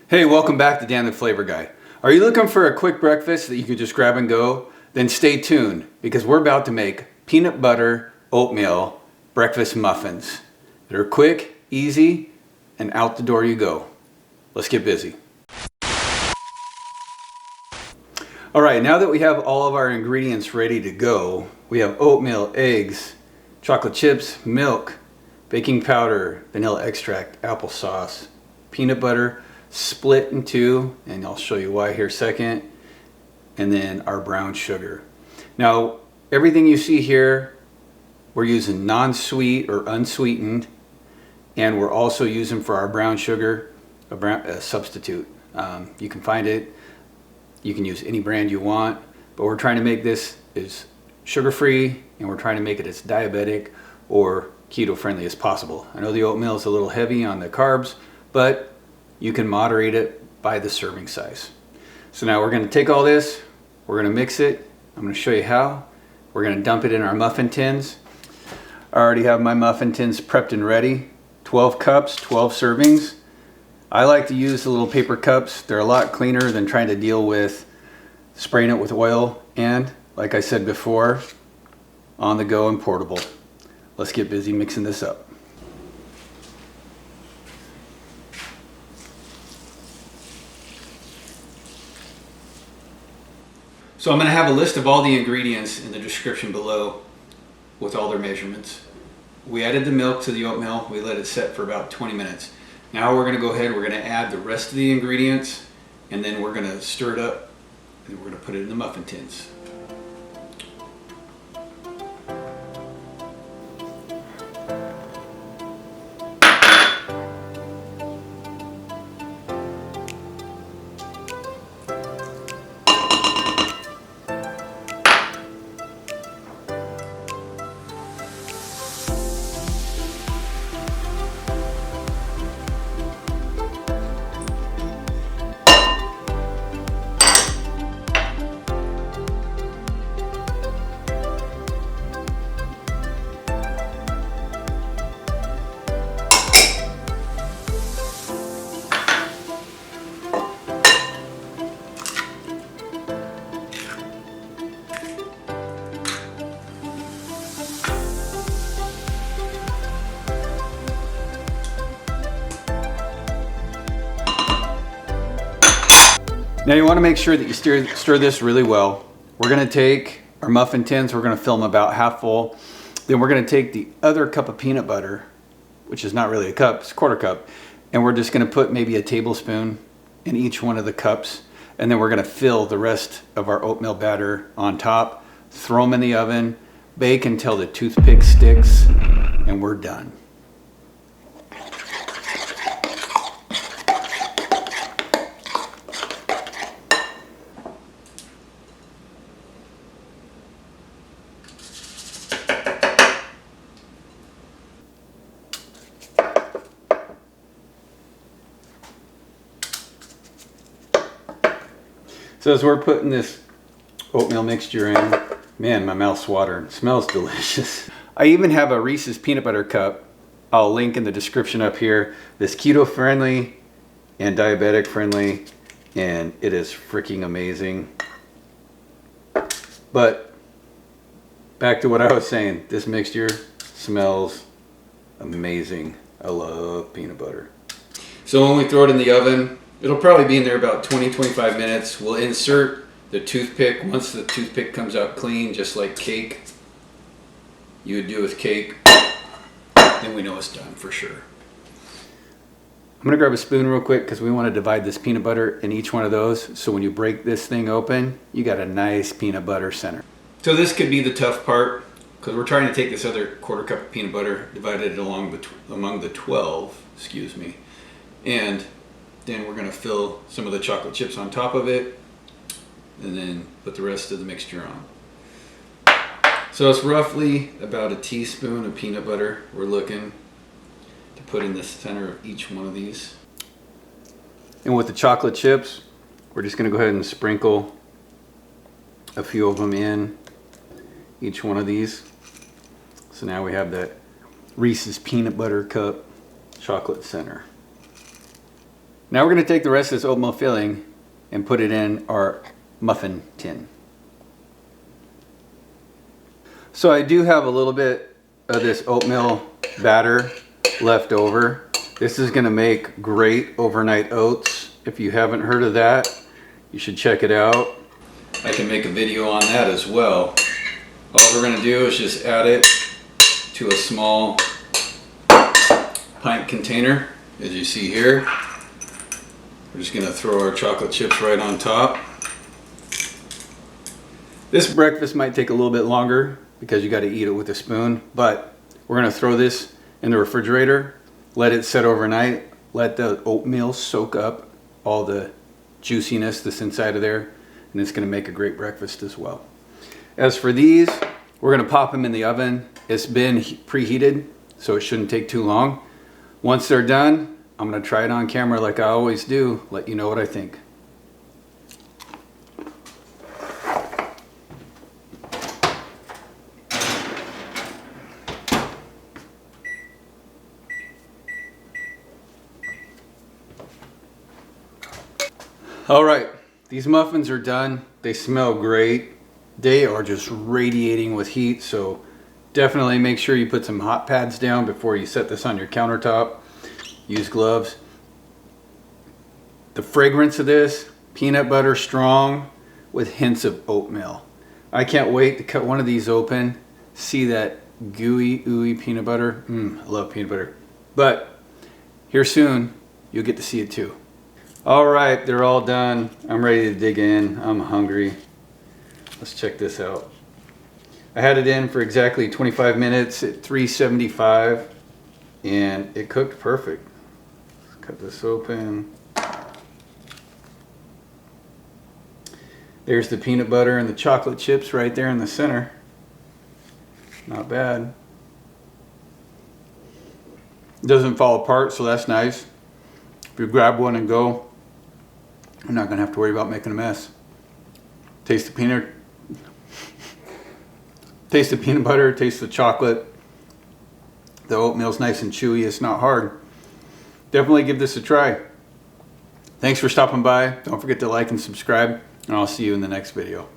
Hey, welcome back to Dan the Flavor Guy. Are you looking for a quick breakfast that you can just grab and go? Then stay tuned because we're about to make peanut butter oatmeal breakfast muffins. They're quick, easy, and out the door you go. Let's get busy. All right, now that we have all of our ingredients ready to go, we have oatmeal, eggs, chocolate chips, milk, baking powder, vanilla extract, applesauce, peanut butter, split in two, and I'll show you why here second, and then our brown sugar. Now, everything you see here, we're using non-sweet or unsweetened, and we're also using for our brown sugar a substitute. You can find it. You can use any brand you want, but we're trying to make this as sugar-free, and we're trying to make it as diabetic or keto-friendly as possible. I know the oatmeal is a little heavy on the carbs, but you can moderate it by the serving size. So now we're going to take all this, we're going to mix it. I'm going to show you how. We're going to dump it in our muffin tins. I already have my muffin tins prepped and ready. 12 cups, 12 servings. I like to use the little paper cups. They're a lot cleaner than trying to deal with spraying it with oil and, like I said before, on the go and portable. Let's get busy mixing this up. So I'm going to have a list of all the ingredients in the description below with all their measurements. We added the milk to the oatmeal. We let it set for about 20 minutes. Now we're going to go ahead, we're going to add the rest of the ingredients, and then we're going to stir it up, and we're going to put it in the muffin tins. Now you want to make sure that you stir this really well. We're going to take our muffin tins, we're going to fill them about half full. Then we're going to take the other cup of peanut butter, which is not really a cup, it's a quarter cup, and we're just going to put maybe a tablespoon in each one of the cups. And then we're going to fill the rest of our oatmeal batter on top, throw them in the oven, bake until the toothpick sticks, and we're done. So as we're putting this oatmeal mixture in, man, my mouth's watering. It smells delicious. I even have a Reese's peanut butter cup. I'll link in the description up here. This keto friendly and diabetic friendly, and it is freaking amazing. But back to what I was saying, this mixture smells amazing. I love peanut butter. So when we throw it in the oven, it'll probably be in there about 20-25 minutes. We'll insert the toothpick. Once the toothpick comes out clean, just like cake, you would do with cake, then we know it's done for sure. I'm gonna grab a spoon real quick because we want to divide this peanut butter in each one of those. So when you break this thing open, you got a nice peanut butter center. So this could be the tough part because we're trying to take this other quarter cup of peanut butter, divide it among the 12, excuse me, and then we're going to fill some of the chocolate chips on top of it and then put the rest of the mixture on. So it's roughly about a teaspoon of peanut butter we're looking to put in the center of each one of these. And with the chocolate chips, we're just going to go ahead and sprinkle a few of them in each one of these. So now we have that Reese's peanut butter cup chocolate center. Now we're going to take the rest of this oatmeal filling and put it in our muffin tin. So I do have a little bit of this oatmeal batter left over. This is going to make great overnight oats. If you haven't heard of that, you should check it out. I can make a video on that as well. All we're going to do is just add it to a small pint container, as you see here. We're just going to throw our chocolate chips right on top. This breakfast might take a little bit longer because you got to eat it with a spoon, but we're going to throw this in the refrigerator, let it set overnight, let the oatmeal soak up all the juiciness that's inside of there, and it's going to make a great breakfast as well. As for these, we're going to pop them in the oven. It's been preheated, so it shouldn't take too long. Once they're done, I'm going to try it on camera like I always do, let you know what I think. All right, these muffins are done. They smell great. They are just radiating with heat, so definitely make sure you put some hot pads down before you set this on your countertop. Use gloves. The fragrance of this, peanut butter strong with hints of oatmeal. I can't wait to cut one of these open, see that gooey, ooey peanut butter. I love peanut butter. But here soon, you'll get to see it too. All right, they're all done. I'm ready to dig in. I'm hungry. Let's check this out. I had it in for exactly 25 minutes at 375, and it cooked perfect. Let's cut this open. There's the peanut butter and the chocolate chips right there in the center. Not bad. It doesn't fall apart, so that's nice. If you grab one and go, you're not going to have to worry about making a mess. Taste the peanut butter, taste the chocolate. The oatmeal's nice and chewy. It's not hard. Definitely give this a try. Thanks for stopping by. Don't forget to like and subscribe, and I'll see you in the next video.